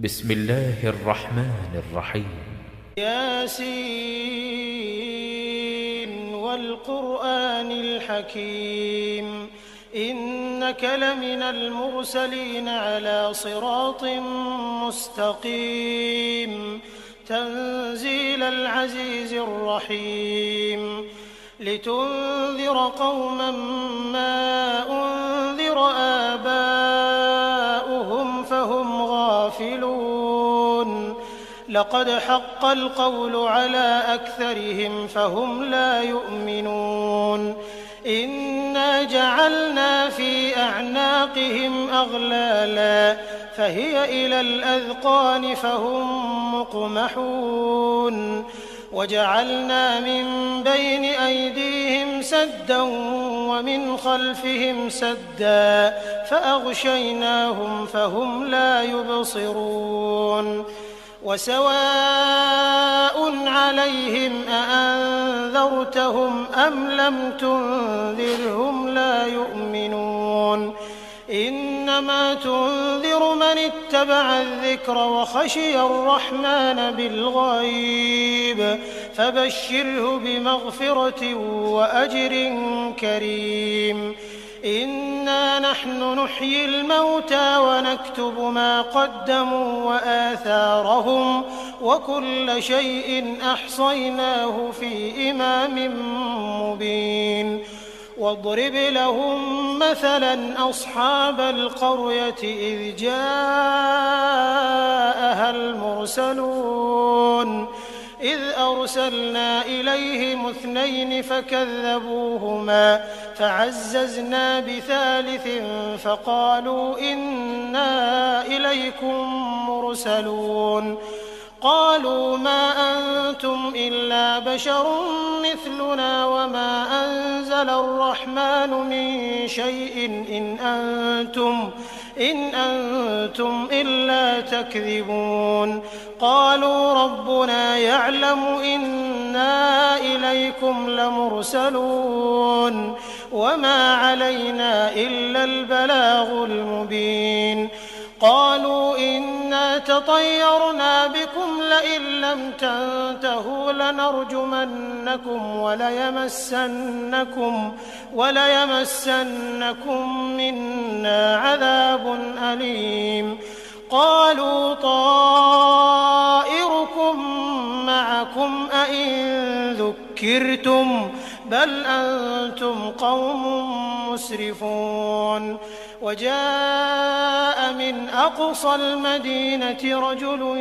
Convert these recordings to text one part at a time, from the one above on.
بسم الله الرحمن الرحيم. ياسين والقرآن الحكيم إنك لمن المرسلين على صراط مستقيم تنزيل العزيز الرحيم لتنذر قوما ما أنذر آباؤهم فهم غافلون لقد حق القول على أكثرهم فهم لا يؤمنون إنا جعلنا في أعناقهم أغلالا فهي إلى الأذقان فهم مقمحون وجعلنا من بين أيديهم سدا ومن خلفهم سدا فأغشيناهم فهم لا يبصرون وسواء عليهم أأنذرتهم أم لم تنذرهم لا يؤمنون إنما تنذر من اتبع الذكر وخشي الرحمن بالغيب فبشره بمغفرة وأجر كريم إنا نحن نحيي الموتى ونكتب ما قدموا وآثارهم وكل شيء أحصيناه في إمام مبين واضرب لهم مثلا أصحاب القرية إذ جاءها المرسلون إذ أرسلنا إليهم 2 فكذبوهما فعززنا بثالث فقالوا إنا إليكم مرسلون قالوا ما أنتم إلا بشر مثلنا وما أنزل الرحمن من شيء إن أنتم إلا تكذبون قالوا ربنا يعلم إنا إليكم لمرسلون وما علينا إلا البلاغ المبين قالوا إنا تطيرنا بكم لئن لم تنتهوا لنرجمنكم وليمسنكم منا عذاب أليم قالوا طائركم معكم أئن ذكرتم بل أنتم قوم مسرفون وجاء من أقصى المدينة رجل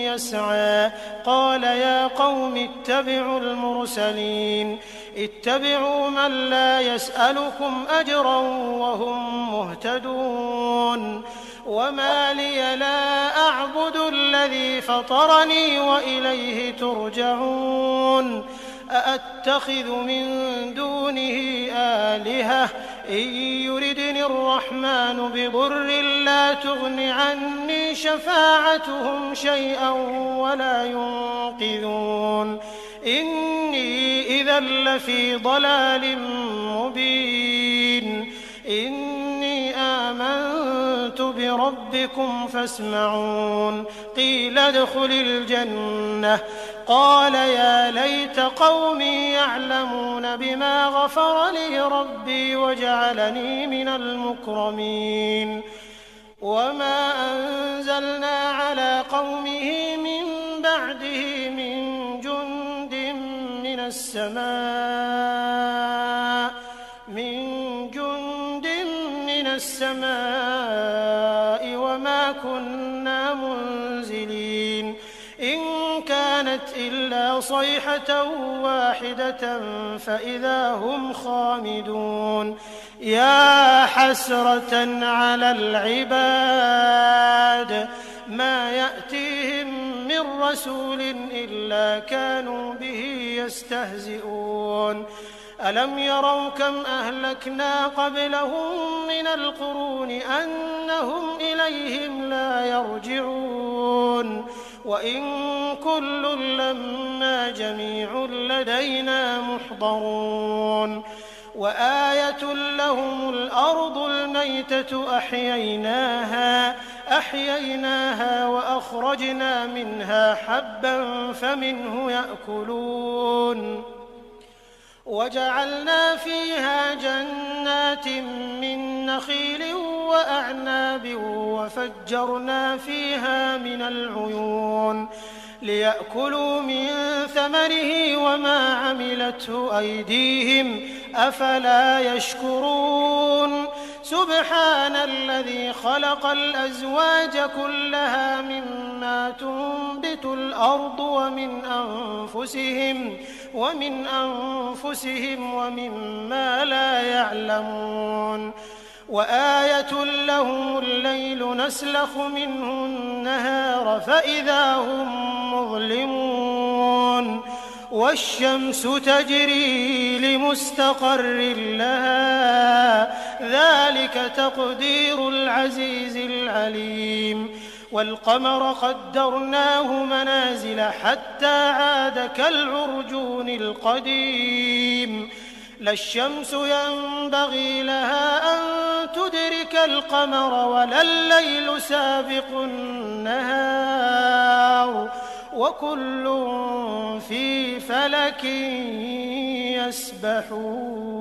يسعى قال يا قوم اتبعوا المرسلين اتبعوا من لا يسألكم أجرا وهم مهتدون وما لي لا أعبد الذي فطرني وإليه ترجعون أأتخذ من دونه آلهة إن يردني الرحمن بضر لا تغن عني شفاعتهم شيئا ولا ينقذون إني إذا لفي ضلال مبين إني آمنت بربكم فاسمعون قيل ادخل الجنة قال يا ليت قومي يعلمون بما غفر لي ربي وجعلني من المكرمين وما أنزلنا على قومه من بعده من جند من السماء وما كنا منزلين إن كانت إلا صيحة واحدة فإذا هم خامدون يا حسرة على العباد ما يأتيهم من رسول إلا كانوا به يستهزئون ألم يروا كم أهلكنا قبلهم من القرون أنهم إليهم لا يرجعون وإن كل لما جميع لدينا محضرون وآية لهم الأرض الميتة أحييناها فأخرجنا منها حبا فمنه يأكلون وجعلنا فيها جنات من نخيل وأعناب وفجرنا فيها من العيون ليأكلوا من ثمره وما عملته أيديهم أفلا يشكرون سبحان الذي خلق الأزواج كلها مما تنبت الأرض ومن أنفسهم ومما لا يعلمون وآية لهم الليل نسلخ منه النهار فإذا هم مظلمون والشمس تجري لمستقر لها ذلك تقدير العزيز العليم والقمر قدرناه منازل حتى عاد كالعرجون القديم لا الشمس ينبغي لها أن تدرك القمر ولا الليل سابق النهار وكل في فلك يسبحون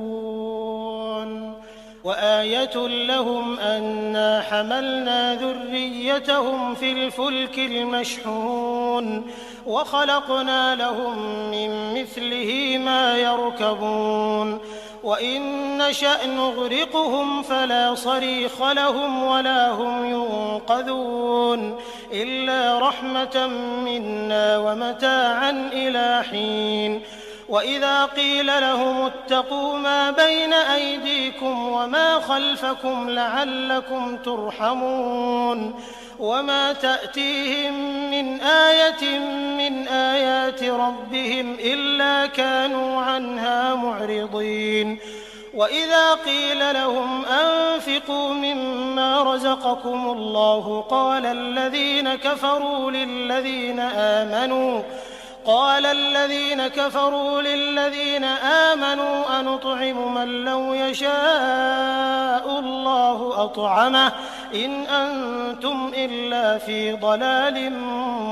وآية لهم أنا حملنا ذريتهم في الفلك المشحون وخلقنا لهم من مثله ما يركبون وإن نشأ نغرقهم فلا صريخ لهم ولا هم ينقذون إلا رحمة منا ومتاعا إلى حين وإذا قيل لهم اتقوا ما بين أيديكم وما خلفكم لعلكم ترحمون وما تأتيهم من آية من آيات ربهم إلا كانوا عنها معرضين وإذا قيل لهم أنفقوا مما رزقكم الله قال الذين كفروا للذين آمنوا أنطعم من لو يشاء الله أطعمه إن أنتم إلا في ضلال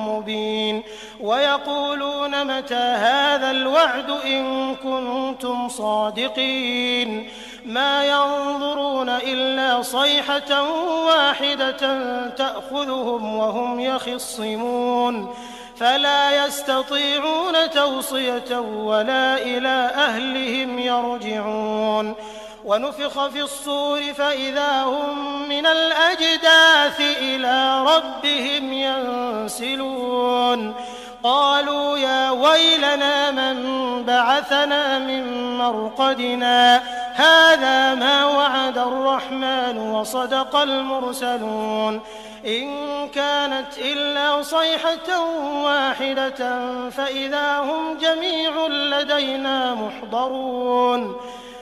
مبين ويقولون متى هذا الوعد إن كنتم صادقين ما ينظرون إلا صيحة واحدة تأخذهم وهم يخصمون فلا يستطيعون توصية ولا إلى أهلهم يرجعون ونفخ في الصور فإذا هم من الأجداث إلى ربهم ينسلون قالوا يا ويلنا من بعثنا من مرقدنا هذا ما وعد الرحمن وصدق المرسلون إن كانت إلا صيحة واحدة فإذا هم جميع لدينا محضرون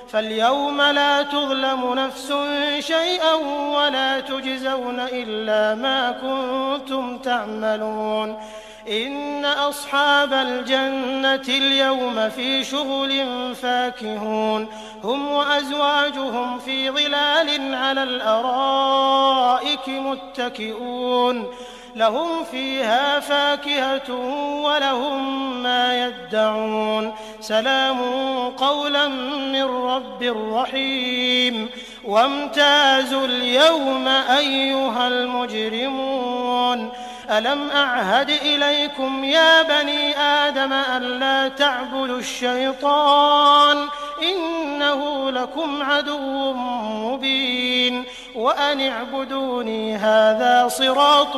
فاليوم لا تظلم نفس شيئا ولا تجزون إلا ما كنتم تعملون إن أصحاب الجنة اليوم في شغل فاكهون هم وأزواجهم في ظلال على الأرائك متكئون لهم فيها فاكهة ولهم ما يدعون سلام قولا من رب رحيم وامتازوا اليوم أيها المجرمون ألم أعهد إليكم يا بني آدم ألا تعبدوا الشيطان إنه لكم عدو مبين وأن اعبدوني هذا صراط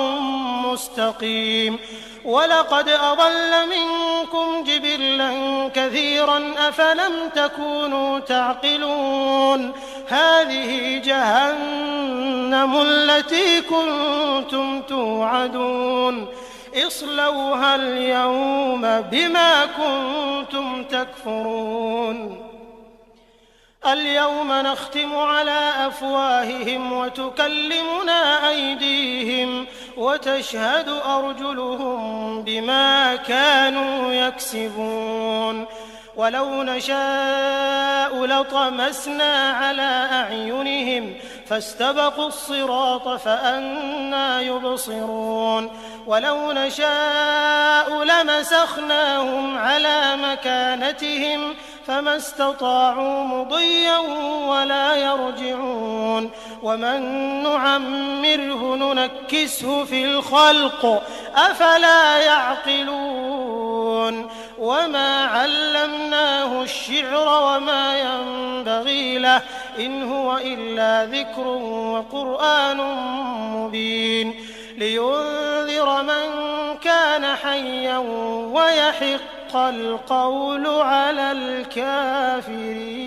مستقيم ولقد أضل منكم جبلا كثيرا أفلم تكونوا تعقلون هذه جهنم التي كنتم توعدون اصلوها اليوم بما كنتم تكفرون اليوم نختم على أفواههم وتكلمنا أيديهم وتشهد أرجلهم بما كانوا يكسبون ولو نشاء لطمسنا على أعينهم فاستبقوا الصراط فأنى يبصرون ولو نشاء لمسخناهم على مكانتهم فما استطاعوا مضيا ولا يرجعون ومن نعمره ننكسه في الخلق أفلا يعقلون وما علمناه الشعر وما ينبغي له إن هو إلا ذكر وقرآن مبين لينذر من كان حيا ويحق القول على الكافرين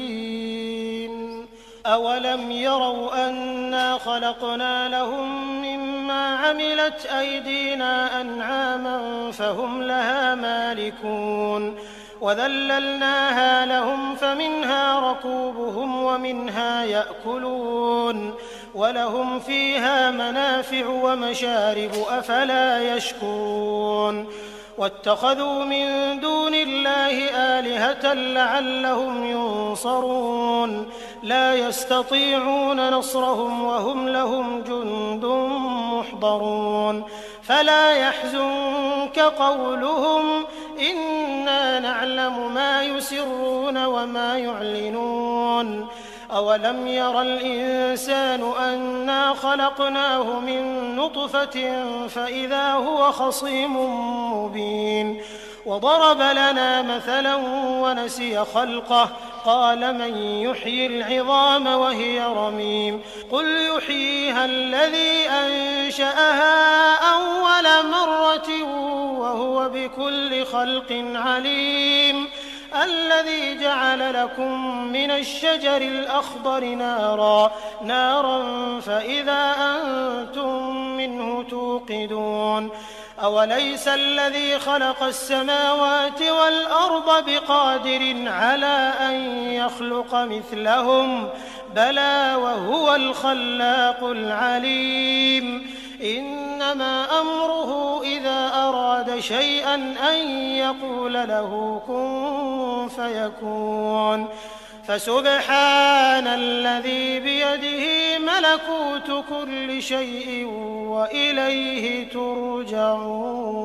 أولم يروا أنا خلقنا لهم مما عملت أيدينا أنعاما فهم لها مالكون وذللناها لهم فمنها ركوبهم ومنها يأكلون ولهم فيها منافع ومشارب أفلا يشكرون واتخذوا من دون الله آلهة لعلهم ينصرون لا يستطيعون نصرهم وهم لهم جند محضرون فلا يحزنك قولهم إنا نعلم ما يسرون وما يعلنون أولم ير الإنسان أنا خلقناه من نطفة فإذا هو خصيم مبين وضرب لنا مثلا ونسي خلقه قال من يحيي العظام وهي رميم قل يحييها الذي أنشأها أول مرة وهو بكل خلق عليم الذي جعل لكم من الشجر الأخضر نارا فإذا أنتم منه توقدون أوليس الذي خلق السماوات والأرض بقادر على أن يخلق مثلهم بلى وهو الخلاق العليم إنما أمره إذا أراد شيئا أن يقول له كن فيكون فسبحان الذي بيده ملكوت كل شيء وإليه ترجعون.